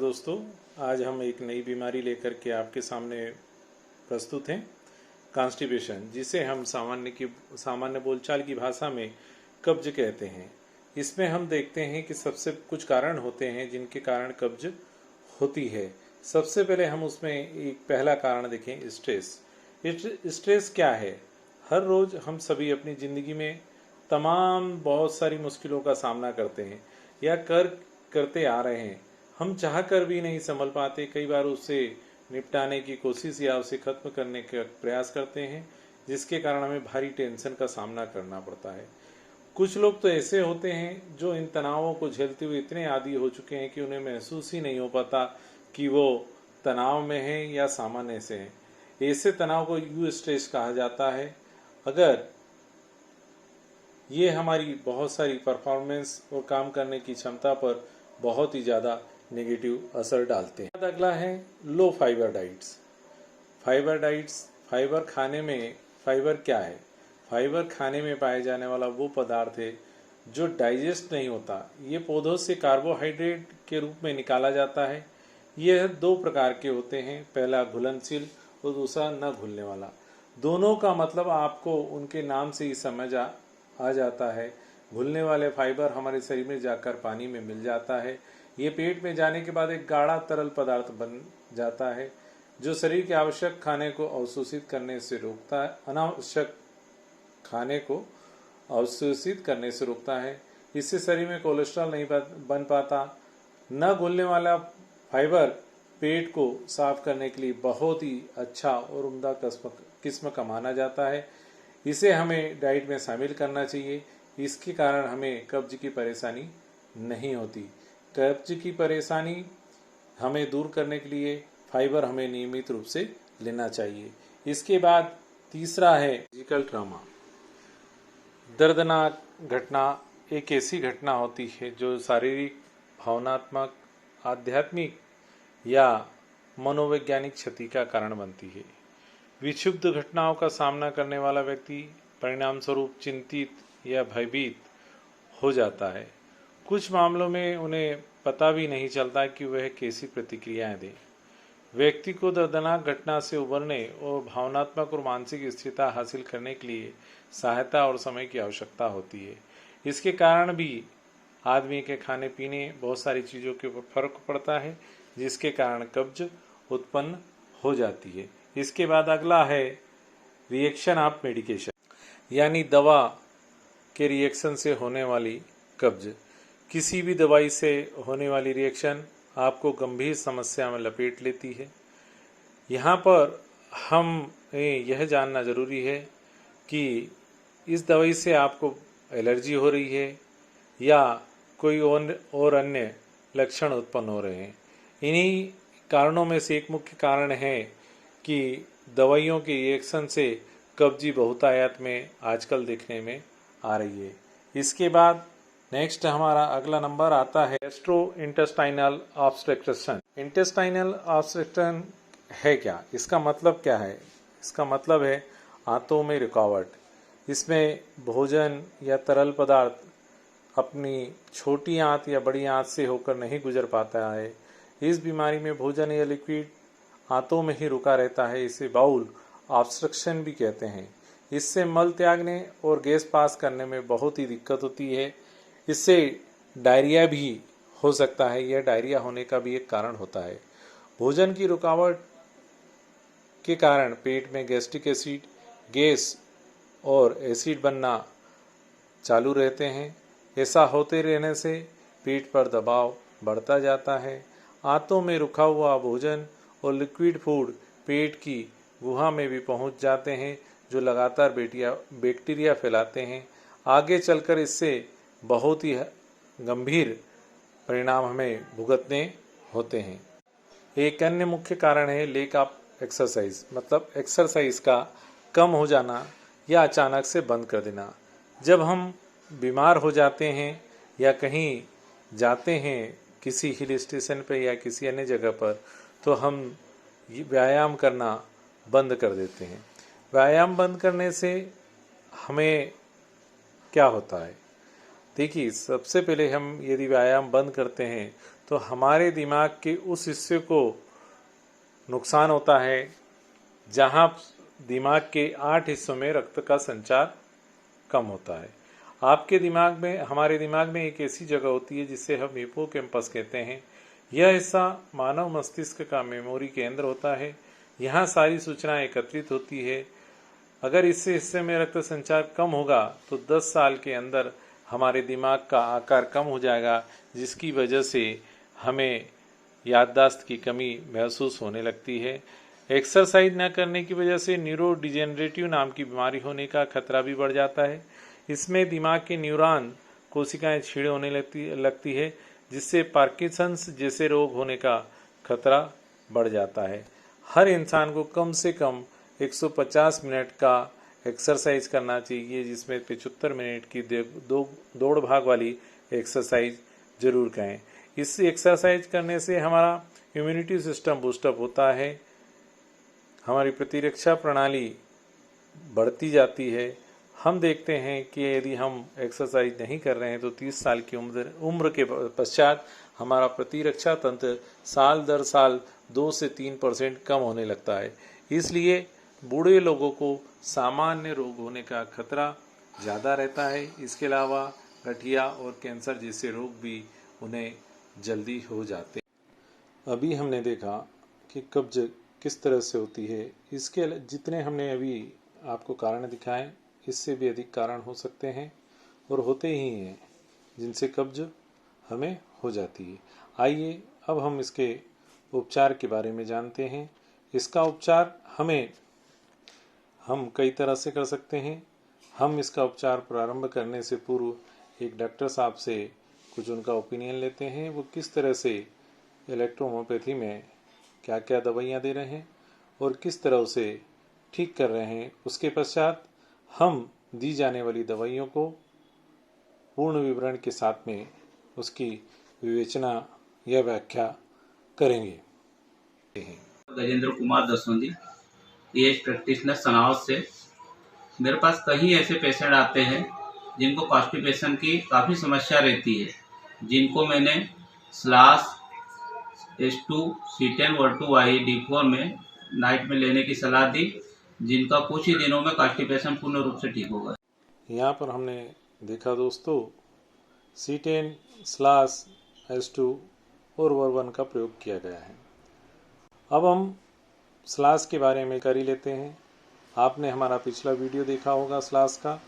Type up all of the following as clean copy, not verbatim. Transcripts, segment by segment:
दोस्तों, आज हम एक नई बीमारी लेकर के आपके सामने प्रस्तुत हैं। कॉन्स्टिपेशन, जिसे हम सामान्य बोलचाल की भाषा में कब्ज कहते हैं। इसमें हम देखते हैं कि सबसे कुछ कारण होते हैं जिनके कारण कब्ज होती है। सबसे पहले हम उसमें एक पहला कारण देखें, स्ट्रेस। स्ट्रेस क्या है? हर रोज हम सभी अपनी जिंदगी में तमाम बहुत सारी मुश्किलों का सामना करते हैं या करते आ रहे हैं। हम चाह कर भी नहीं संभल पाते, कई बार उससे निपटाने की कोशिश या उसे खत्म करने का प्रयास करते हैं, जिसके कारण हमें भारी टेंशन का सामना करना पड़ता है। कुछ लोग तो ऐसे होते हैं जो इन तनावों को झेलते हुए इतने आदी हो चुके हैं कि उन्हें महसूस ही नहीं हो पाता कि वो तनाव में हैं या सामान्य से हैं। ऐसे तनाव को यू स्ट्रेस कहा जाता है। अगर ये हमारी बहुत सारी परफॉर्मेंस और काम करने की क्षमता पर बहुत ही ज़्यादा नेगेटिव असर डालते हैं। अगला है लो फाइबर डाइट्स। फाइबर खाने में, फाइबर क्या है? फाइबर खाने में पाए जाने वाला वो पदार्थ है जो डाइजेस्ट नहीं होता। ये पौधों से कार्बोहाइड्रेट के रूप में निकाला जाता है। यह दो प्रकार के होते हैं, पहला घुलनशील और दूसरा न घुलने वाला। दोनों का मतलब आपको उनके नाम से ही समझ आ जाता है। घुलने वाले फाइबर हमारे शरीर में जाकर पानी में मिल जाता है। ये पेट में जाने के बाद एक गाढ़ा तरल पदार्थ बन जाता है जो शरीर के आवश्यक खाने को अवशोषित करने से रोकता है, अनावश्यक खाने को अवशोषित करने से रोकता है। इससे शरीर में कोलेस्ट्रॉल नहीं बन पाता। न घुलने वाला फाइबर पेट को साफ करने के लिए बहुत ही अच्छा और उम्दा किस्म का माना जाता है। इसे हमें डाइट में शामिल करना चाहिए। इसके कारण हमें कब्ज की परेशानी नहीं होती। कब्ज की परेशानी हमें दूर करने के लिए फाइबर हमें नियमित रूप से लेना चाहिए। इसके बाद तीसरा है फिजिकल ट्रॉमा। दर्दनाक घटना एक ऐसी घटना होती है जो शारीरिक, भावनात्मक, आध्यात्मिक या मनोवैज्ञानिक क्षति का कारण बनती है। विक्षुब्ध घटनाओं का सामना करने वाला व्यक्ति परिणाम स्वरूप चिंतित या भयभीत हो जाता है। कुछ मामलों में उन्हें पता भी नहीं चलता कि वह कैसी प्रतिक्रियाएं दें। व्यक्ति को दर्दनाक घटना से उबरने और भावनात्मक और मानसिक स्थिरता हासिल करने के लिए सहायता और समय की आवश्यकता होती है। इसके कारण भी आदमी के खाने पीने, बहुत सारी चीज़ों के ऊपर फर्क पड़ता है, जिसके कारण कब्ज उत्पन्न हो जाती है। इसके बाद अगला है रिएक्शन ऑफ मेडिकेशन, यानी दवा के रिएक्शन से होने वाली कब्ज। किसी भी दवाई से होने वाली रिएक्शन आपको गंभीर समस्या में लपेट लेती है। यहाँ पर हम यह जानना जरूरी है कि इस दवाई से आपको एलर्जी हो रही है या कोई और अन्य लक्षण उत्पन्न हो रहे हैं। इन्हीं कारणों में से एक मुख्य कारण है कि दवाइयों के रिएक्शन से कब्जी बहुतायत में आजकल देखने में आ रही है। इसके बाद नेक्स्ट हमारा अगला नंबर आता है गैस्ट्रोइंटेस्टाइनल ऑब्स्ट्रक्शन। इंटेस्टाइनल ऑब्स्ट्रक्शन है क्या? इसका मतलब क्या है? इसका मतलब है आंतों में रुकावट। इसमें भोजन या तरल पदार्थ अपनी छोटी आंत या बड़ी आंत से होकर नहीं गुजर पाता है। इस बीमारी में भोजन या लिक्विड आंतों में ही रुका रहता है। इसे बाउल ऑब्स्ट्रक्शन भी कहते हैं। इससे मल त्यागने और गैस पास करने में बहुत ही दिक्कत होती है। इससे डायरिया भी हो सकता है। यह डायरिया होने का भी एक कारण होता है। भोजन की रुकावट के कारण पेट में गैस्ट्रिक एसिड, गैस और एसिड बनना चालू रहते हैं। ऐसा होते रहने से पेट पर दबाव बढ़ता जाता है। आंतों में रुका हुआ भोजन और लिक्विड फूड पेट की गुहा में भी पहुंच जाते हैं, जो लगातार बैक्टीरिया फैलाते हैं। आगे चलकर इससे बहुत ही गंभीर परिणाम हमें भुगतने होते हैं। एक अन्य मुख्य कारण है लेक ऑफ एक्सरसाइज, मतलब एक्सरसाइज का कम हो जाना या अचानक से बंद कर देना। जब हम बीमार हो जाते हैं या कहीं जाते हैं किसी हिल स्टेशन पर या किसी अन्य जगह पर, तो हम व्यायाम करना बंद कर देते हैं। व्यायाम बंद करने से हमें क्या होता है? देखिए, सबसे पहले हम यदि व्यायाम बंद करते हैं तो हमारे दिमाग के उस हिस्से को नुकसान होता है जहाँ दिमाग के 8 हिस्सों में रक्त का संचार कम होता है। आपके दिमाग में, हमारे दिमाग में एक ऐसी जगह होती है जिसे हम हिप्पोकैम्पस कहते हैं। यह हिस्सा मानव मस्तिष्क का मेमोरी केंद्र होता है। यहाँ सारी सूचनाएं एकत्रित होती है। अगर इस हिस्से में रक्त संचार कम होगा तो 10 साल के अंदर हमारे दिमाग का आकार कम हो जाएगा, जिसकी वजह से हमें याददाश्त की कमी महसूस होने लगती है। एक्सरसाइज न करने की वजह से न्यूरो डिजेनरेटिव नाम की बीमारी होने का खतरा भी बढ़ जाता है। इसमें दिमाग के न्यूरॉन कोशिकाएं छीड़े होने लगती है, जिससे पार्किंसंस जैसे रोग होने का खतरा बढ़ जाता है। हर इंसान को कम से कम 150 मिनट का एक्सरसाइज करना चाहिए, जिसमें 75 मिनट की दौड़ भाग वाली एक्सरसाइज जरूर करें। इस एक्सरसाइज करने से हमारा इम्यूनिटी सिस्टम बूस्टअप होता है, हमारी प्रतिरक्षा प्रणाली बढ़ती जाती है। हम देखते हैं कि यदि हम एक्सरसाइज नहीं कर रहे हैं तो 30 साल की उम्र के पश्चात हमारा प्रतिरक्षा तंत्र साल दर साल 2 से 3% कम होने लगता है। इसलिए बूढ़े लोगों को सामान्य रोग होने का खतरा ज़्यादा रहता है। इसके अलावा गठिया और कैंसर जैसे रोग भी उन्हें जल्दी हो जाते। अभी हमने देखा कि कब्ज किस तरह से होती है। इसके जितने हमने अभी आपको कारण दिखाए, इससे भी अधिक कारण हो सकते हैं और होते ही हैं जिनसे कब्ज हमें हो जाती है। आइए अब हम इसके उपचार के बारे में जानते हैं। इसका उपचार हम कई तरह से कर सकते हैं। हम इसका उपचार प्रारंभ करने से पूर्व एक डॉक्टर साहब से कुछ उनका ओपिनियन लेते हैं, वो किस तरह से इलेक्ट्रोहोम्योपैथी में क्या क्या दवाइयाँ दे रहे हैं और किस तरह उसे ठीक कर रहे हैं। उसके पश्चात हम दी जाने वाली दवाइयों को पूर्ण विवरण के साथ में उसकी विवेचना या व्याख्या करेंगे। गजेंद्र कुमार दसोंदी, एज प्रैक्टिशनर सनावत से। मेरे पास कई ऐसे पेशेंट आते हैं जिनको कॉन्स्टिपेशन की काफ़ी समस्या रहती है, जिनको मैंने slash S2 C10 V2 Y D4 में नाइट में लेने की सलाह दी, जिनका कुछ ही दिनों में कॉन्स्टिपेशन पूर्ण रूप से ठीक हो गया। यहाँ पर हमने देखा दोस्तों, C10 स्लास S2 और V1 का प्रयोग किया गया है। अब हम स्लास के बारे में कर ही लेते हैं। आपने हमारा पिछला वीडियो देखा होगा स्लास का,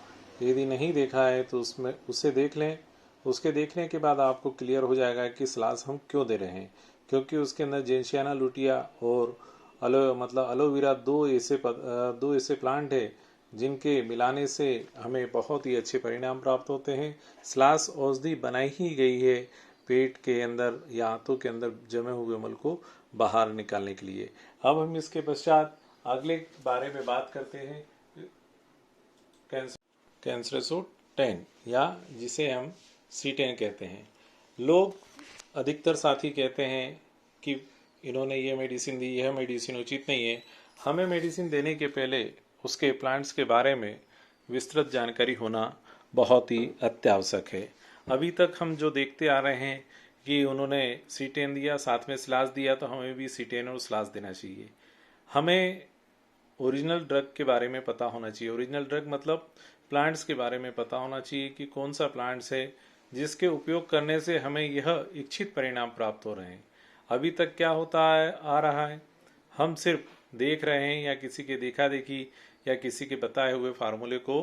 यदि नहीं देखा है तो उसमें उसे देख लें। उसके देखने के बाद आपको क्लियर हो जाएगा कि स्लास हम क्यों दे रहे हैं, क्योंकि उसके अंदर जेंशियाना लुटिया और एलोवेरा दो ऐसे प्लांट है जिनके मिलाने से हमें बहुत ही अच्छे परिणाम प्राप्त होते हैं। स्लास औषधि बनाई ही गई है पेट के अंदर या आंतों के अंदर जमे हुए मल को बाहर निकालने के लिए। अब हम इसके पश्चात अगले बारे में बात करते हैं, कैंसरेसो 10 या जिसे हम C10 कहते हैं। लोग अधिकतर साथी कहते हैं कि इन्होंने ये मेडिसिन दी, यह मेडिसिन उचित नहीं है। हमें मेडिसिन देने के पहले उसके प्लांट्स के बारे में विस्तृत जानकारी होना बहुत ही अत्यावश्यक है। अभी तक हम जो देखते आ रहे हैं कि उन्होंने C10 दिया, साथ में स्लास दिया, तो हमें भी C10 और स्लास देना चाहिए। हमें ओरिजिनल ड्रग के बारे में पता होना चाहिए। ओरिजिनल ड्रग मतलब प्लांट्स के बारे में पता होना चाहिए कि कौन सा प्लांट्स है जिसके उपयोग करने से हमें यह इच्छित परिणाम प्राप्त हो रहे हैं। अभी तक क्या होता आ रहा है, हम सिर्फ देख रहे हैं या किसी के देखा देखी या किसी के बताए हुए फार्मूले को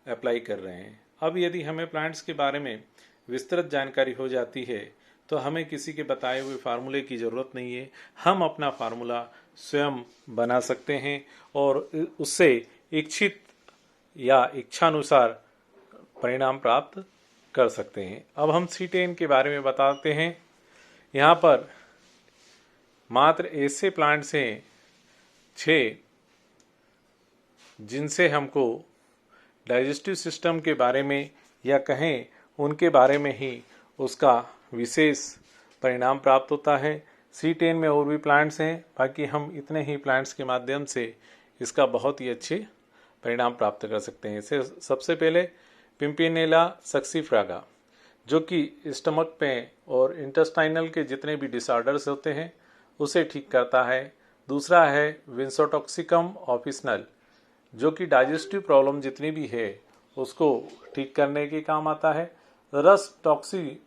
अप्लाई कर रहे हैं। अब यदि हमें प्लांट्स के बारे में विस्तृत जानकारी हो जाती है तो हमें किसी के बताए हुए फार्मूले की ज़रूरत नहीं है। हम अपना फार्मूला स्वयं बना सकते हैं और उससे इच्छित या इच्छानुसार परिणाम प्राप्त कर सकते हैं। अब हम C10 के बारे में बताते हैं। यहाँ पर मात्र ऐसे प्लांट्स हैं 6 जिनसे हमको डाइजेस्टिव सिस्टम के बारे में या कहें उनके बारे में ही उसका विशेष परिणाम प्राप्त होता है। C10 में और भी प्लांट्स हैं, बाकी हम इतने ही प्लांट्स के माध्यम से इसका बहुत ही अच्छे परिणाम प्राप्त कर सकते हैं। इसे सबसे पहले पिम्पिनेला सक्सीफ्रागा, जो कि स्टमक में और इंटेस्टाइनल के जितने भी डिसऑर्डर्स होते हैं उसे ठीक करता है। दूसरा है विंसोटॉक्सिकम ऑफिसनल, जो कि डाइजेस्टिव प्रॉब्लम जितनी भी है उसको ठीक करने के काम आता है। रस टॉक्सी,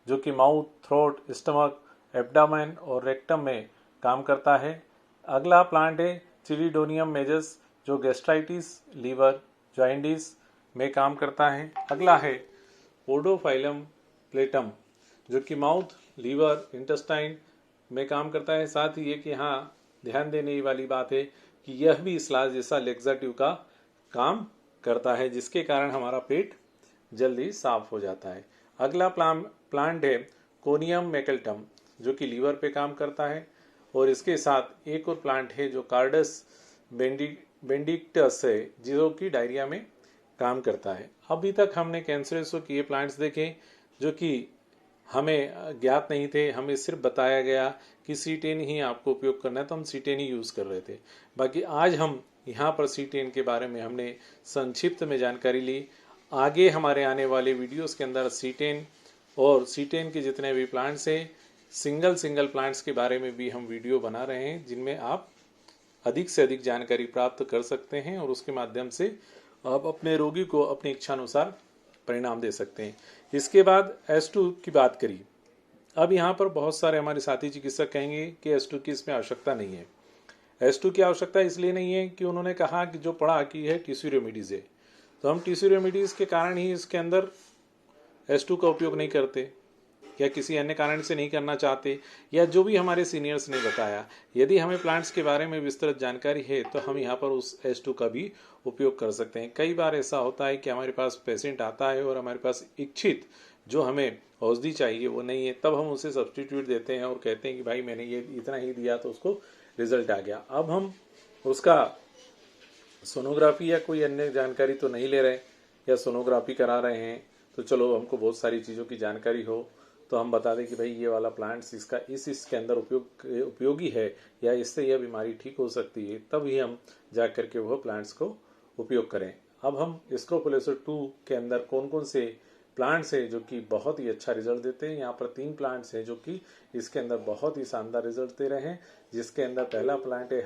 जो कि माउथ, थ्रोट, स्टमक, एब्डामेन और रेक्टम में काम करता है। अगला प्लांट है चिलिडोनियम मेजस, जो गैस्ट्राइटिस, लीवर, जॉइंडिस में काम करता है। अगला है ओडोफाइलम प्लेटम, जो कि माउथ, लीवर, इंटेस्टाइन में काम करता है। साथ ही ये कि यहाँ ध्यान देने वाली बात है कि यह भी स्लाज जैसा लेक्सेटिव का काम करता है, जिसके कारण हमारा पेट जल्दी साफ हो जाता है। अगला प्लांट है कोनियम मैकेल्टम, जो कि लीवर पे काम करता है। और इसके साथ एक और प्लांट है जो कार्डस बेंडिक्टस है, जो कि डायरिया में काम करता है। अभी तक हमने कैंसरसों के ये प्लांट्स देखे जो कि हमें ज्ञात नहीं थे, हमें सिर्फ बताया गया कि C10 ही आपको उपयोग करना है, तो हम C10 ही यूज़ कर रहे थे। बाकी आज हम यहाँ पर C10 के बारे में हमने संक्षिप्त में जानकारी ली। आगे हमारे आने वाले वीडियोस के अंदर C10 और C10 के जितने भी प्लांट्स हैं, सिंगल प्लांट्स के बारे में भी हम वीडियो बना रहे हैं, जिनमें आप अधिक से अधिक जानकारी प्राप्त कर सकते हैं और उसके माध्यम से आप अपने रोगी को अपनी इच्छानुसार परिणाम दे सकते हैं। इसके बाद S2 की बात करी। अब यहाँ पर बहुत सारे हमारे साथी चिकित्सक कहेंगे कि S2 की इसमें आवश्यकता नहीं है। S2 की आवश्यकता इसलिए नहीं है कि उन्होंने कहा कि जो पढ़ा कि है टिश्यू रेमेडीज़ है, तो हम टिश्यू रेमेडीज़ के कारण ही इसके अंदर S2 का उपयोग नहीं करते, या किसी अन्य कारण से नहीं करना चाहते, या जो भी हमारे सीनियर्स ने बताया। यदि हमें प्लांट्स के बारे में विस्तृत जानकारी है तो हम यहाँ पर उस S2 का भी उपयोग कर सकते हैं। कई बार ऐसा होता है कि हमारे पास पेशेंट आता है और हमारे पास इच्छित जो हमें औषधि चाहिए वो नहीं है, तब हम उसे सब्सटीट्यूट देते हैं और कहते हैं कि भाई मैंने ये इतना ही दिया तो उसको रिजल्ट आ गया। अब हम उसका सोनोग्राफी या कोई अन्य जानकारी तो नहीं ले रहे, या सोनोग्राफी करा रहे हैं तो चलो हमको बहुत सारी चीज़ों की जानकारी हो तो हम बता दें कि भाई ये वाला प्लांट्स इसका इसके अंदर उपयोगी है, या इससे यह बीमारी ठीक हो सकती है, तब ही हम जा कर के वह प्लांट्स को उपयोग करें। अब हम स्क्रोफुलोसा 2 के अंदर कौन कौन से प्लांट्स है जो कि बहुत ही अच्छा रिजल्ट देते हैं। यहाँ पर 3 प्लांट्स हैं जो कि इसके अंदर बहुत ही शानदार रिजल्ट दे रहे हैं, जिसके अंदर पहला प्लांट है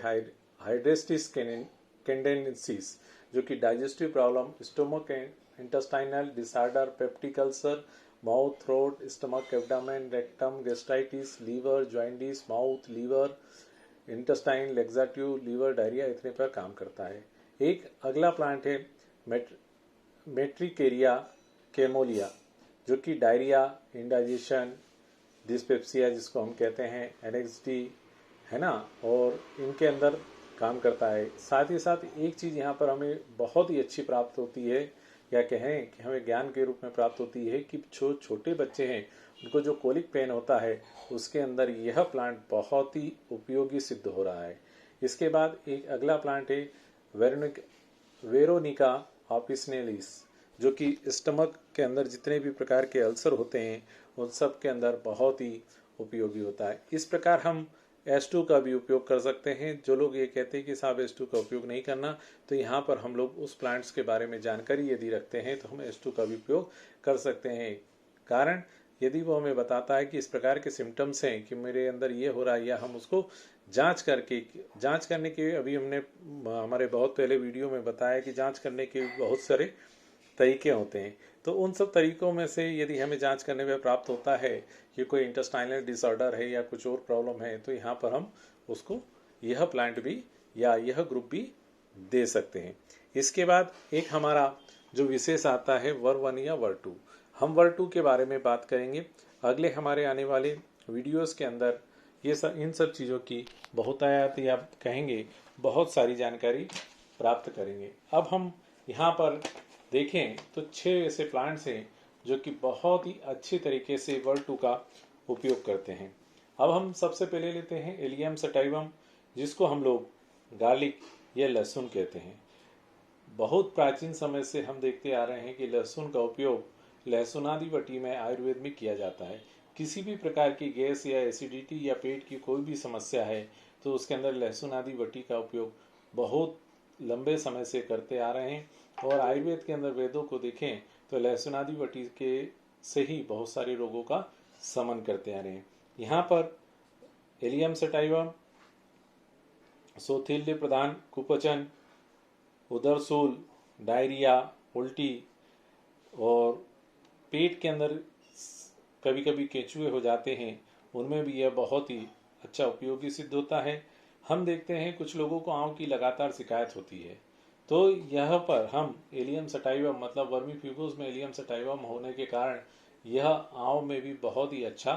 हाइड्रेस्टिस कैंडेंसिस, जो कि digestive problem, stomach intestinal disorder, peptic ulcer, mouth, throat, stomach, abdomen, rectum, gastritis, liver, jaundice, mouth, liver, intestine, laxative, liver, diarrhoea इतने पर काम करता है। एक अगला प्लांट है मेट्रिकेरिया कैमोलिया, जो कि डायरिया, इंडाइजेशन, डिस्पेप्सिया जिसको हम कहते हैं, एनेक्सिटी है ना, और इनके अंदर काम करता है। साथ ही साथ एक चीज़ यहाँ पर हमें बहुत ही अच्छी प्राप्त होती है, या कहें कि हमें ज्ञान के रूप में प्राप्त होती है कि छोटे बच्चे हैं उनको जो कोलिक पेन होता है उसके अंदर यह प्लांट बहुत ही उपयोगी सिद्ध हो रहा है। इसके बाद एक अगला प्लांट है वेरोनिका ऑफिसनेलिस, जो कि स्टमक के अंदर जितने भी प्रकार के अल्सर होते हैं उन सब के अंदर बहुत ही उपयोगी होता है। इस प्रकार हम S2 का भी उपयोग कर सकते हैं। जो लोग ये कहते हैं कि साहब S2 का उपयोग नहीं करना, तो यहाँ पर हम लोग उस प्लांट्स के बारे में जानकारी यदि रखते हैं तो हम S2 का भी उपयोग कर सकते हैं। कारण यदि वो हमें बताता है कि इस प्रकार के सिम्टम्स हैं कि मेरे अंदर ये हो रहा है, या हम उसको जांच करने के अभी हमने हमारे बहुत पहले वीडियो में बताया कि जांच करने के बहुत सारे तरीके होते हैं, तो उन सब तरीकों में से यदि हमें जांच करने में प्राप्त होता है कि कोई इंटेस्टाइनल डिसऑर्डर है या कुछ और प्रॉब्लम है, तो यहाँ पर हम उसको यह प्लांट भी या यह ग्रुप भी दे सकते हैं। इसके बाद एक हमारा जो विशेष आता है वर 1 या वर 2, हम वर 2 के बारे में बात करेंगे अगले हमारे आने वाले वीडियोस के अंदर। इन सब चीज़ों की बहुतायत या कहेंगे बहुत सारी जानकारी प्राप्त करेंगे। अब हम यहाँ पर देखें तो 6 ऐसे प्लांट्स हैं जो कि बहुत ही अच्छे तरीके से वर 2 का उपयोग करते हैं। अब हम सबसे पहले लेते हैं एलियम सटाइवम, जिसको हम लोग गार्लिक या लहसुन कहते हैं। बहुत प्राचीन समय से हम देखते आ रहे हैं कि लहसुन का उपयोग लहसुनादि वटी में आयुर्वेद में किया जाता है। किसी भी प्रकार की गैस या एसिडिटी या पेट की कोई भी समस्या है तो उसके अंदर लहसुनादि वटी का उपयोग बहुत लंबे समय से करते आ रहे हैं। और आयुर्वेद के अंदर वेदों को देखें तो लहसुनादि वटी के से ही बहुत सारे रोगों का शमन करते आ रहे हैं। यहाँ पर एलियम सटाइवम, सोथिल्य प्रधान कुपचन, उदरसूल, डायरिया, उल्टी और पेट के अंदर कभी कभी केंचुए हो जाते हैं, उनमें भी यह बहुत ही अच्छा उपयोगी सिद्ध होता है। हम देखते हैं कुछ लोगों को आंव की लगातार शिकायत होती है, तो यह पर हम एलियम सटाइवम मतलब वर्मीफ्यूगोस में एलियम सटाइवम होने के कारण यह आंव में भी बहुत ही अच्छा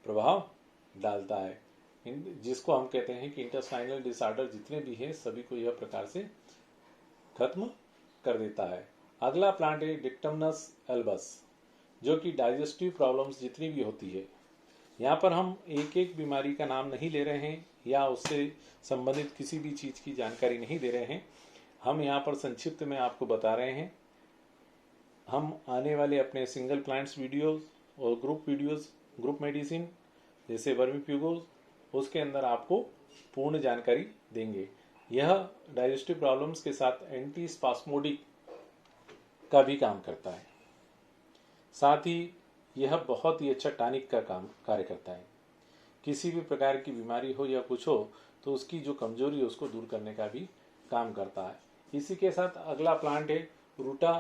प्रभाव डालता है, जिसको हम कहते हैं कि इंटेस्टाइनल डिसऑर्डर जितने भी हैं सभी को यह प्रकार से खत्म कर देता है। अगला प्लांट है डिक्टमनस एल्बस, जो कि डाइजेस्टिव प्रॉब्लम्स जितनी भी होती है, यहाँ पर हम एक एक बीमारी का नाम नहीं ले रहे हैं या उससे संबंधित किसी भी चीज़ की जानकारी नहीं दे रहे हैं, हम यहाँ पर संक्षिप्त में आपको बता रहे हैं। हम आने वाले अपने सिंगल प्लांट्स वीडियोस और ग्रुप वीडियोस, ग्रुप मेडिसिन जैसे वर्मीफ्यूगोस, उसके अंदर आपको पूर्ण जानकारी देंगे। यह डाइजेस्टिव प्रॉब्लम्स के साथ एंटी स्पास्मोडिक का भी काम करता है, साथ ही यह बहुत ही अच्छा टॉनिक का काम कार्य करता है। किसी भी प्रकार की बीमारी हो या कुछ हो तो उसकी जो कमजोरी है उसको दूर करने का भी काम करता है। इसी के साथ अगला प्लांट है रूटा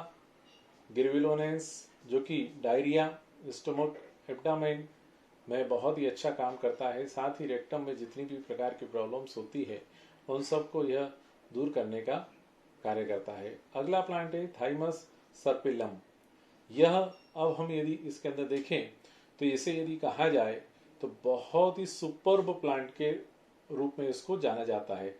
गिरविलोनेंस, जो कि डायरिया, स्टमक, एब्डामेन में बहुत ही अच्छा काम करता है। साथ ही रेक्टम में जितनी भी प्रकार की प्रॉब्लम्स होती है उन सबको यह दूर करने का कार्य करता है। अगला प्लांट है थाइमस सर्पिलम। यह अब हम यदि इसके अंदर देखें तो इसे यदि कहा जाए तो बहुत ही सुपर्ब प्लांट के रूप में इसको जाना जाता है।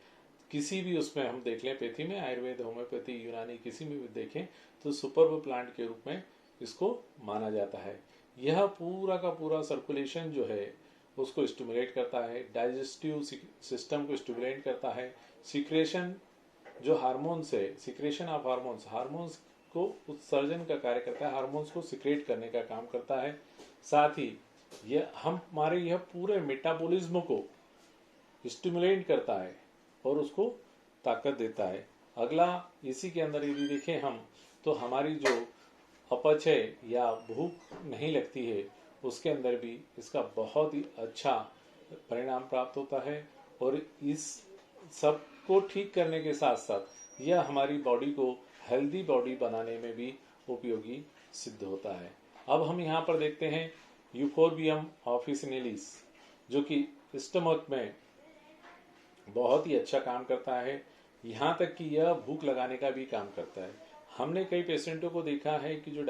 किसी भी उसमें हम देख लें, पैथी में, आयुर्वेद, होम्योपैथी, यूनानी, किसी में भी देखें तो सुपर्ब प्लांट के रूप में इसको माना जाता है। यह पूरा का पूरा सर्कुलेशन जो है उसको स्टिमुलेट करता है, डाइजेस्टिव सिस्टम को स्टिमुलेट करता है, सिक्रेशन जो हार्मोन्स है, सिक्रेशन ऑफ हार्मोन्स को उत्सर्जन का कार्य करता है, हार्मोन्स को सिक्रेट करने का काम करता है। साथ ही यह पूरे मेटाबॉलिज्म को स्टिमुलेट करता है और उसको ताकत देता है। अगला इसी के अंदर यदि देखें हम तो हमारी जो अपच है या भूख नहीं लगती है उसके अंदर भी इसका बहुत ही अच्छा परिणाम प्राप्त होता है और इस सब को ठीक करने के साथ साथ यह हमारी बॉडी को हेल्दी बॉडी बनाने में भी उपयोगी सिद्ध होता है। अब हम यहाँ पर देखते हैं यूफोर्बियम ऑफिसिनेलिस, जो कि स्टमक में बहुत ही अच्छा काम करता है, यहाँ तक कि यह भूख लगाने का भी काम करता है। हमने कई पेशेंटों को देखा है कि जो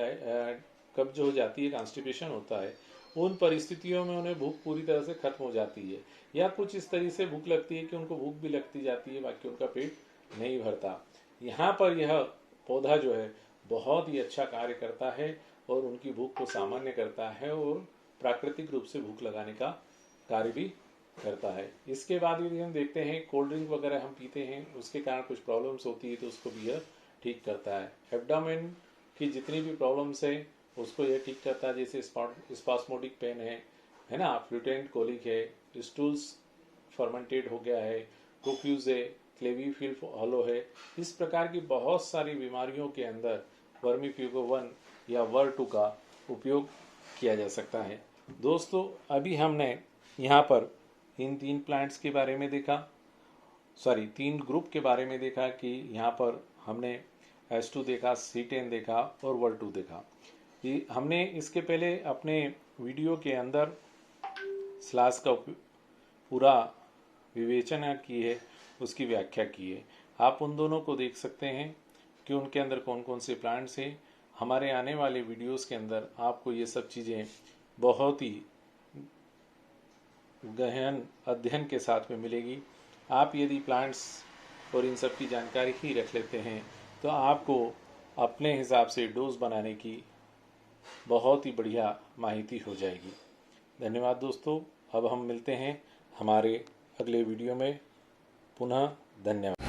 कब्ज हो जाती है, कॉन्स्टिपेशन होता है, उन परिस्थितियों में उन्हें भूख पूरी तरह से खत्म हो जाती है या कुछ इस तरह से भूख लगती है कि उनको भूख भी लगती जाती है, बाकी उनका पेट नहीं भरता। यहाँ पर यह पौधा जो है बहुत ही अच्छा कार्य करता है और उनकी भूख को सामान्य करता है और प्राकृतिक रूप से भूख लगाने का कार्य भी करता है। इसके बाद यदि हम देखते हैं कोल्ड ड्रिंक वगैरह हम पीते हैं, उसके कारण कुछ प्रॉब्लम्स होती है तो उसको भी यह ठीक करता है। एब्डामेन की जितनी भी प्रॉब्लम्स है उसको यह ठीक करता है, जैसे स्पास्मोडिक पेन है ना, फ्लूटेंट कोलिक है, स्टूल्स फर्मेंटेड हो गया है, प्रोफ्यूज है, क्लेवीफिल हॉलो है। इस प्रकार की बहुत सारी बीमारियों के अंदर वर्मीफ्यूगो 1 या वर2 का उपयोग किया जा सकता है। दोस्तों, अभी हमने यहाँ पर इन 3 प्लांट्स के बारे में देखा, 3 ग्रुप के बारे में देखा कि यहाँ पर हमने S2 देखा, C10 देखा और वर2 देखा। हमने इसके पहले अपने वीडियो के अंदर स्लास का पूरा विवेचना की है, उसकी व्याख्या की है। आप उन दोनों को देख सकते हैं कि उनके अंदर कौन कौन से प्लांट्स हैं। हमारे आने वाले वीडियोस के अंदर आपको ये सब चीज़ें बहुत ही गहन अध्ययन के साथ में मिलेगी। आप यदि प्लांट्स और इन सब की जानकारी ही रख लेते हैं तो आपको अपने हिसाब से डोज बनाने की बहुत ही बढ़िया माहिती हो जाएगी। धन्यवाद दोस्तों। अब हम मिलते हैं हमारे अगले वीडियो में। पुनः धन्यवाद।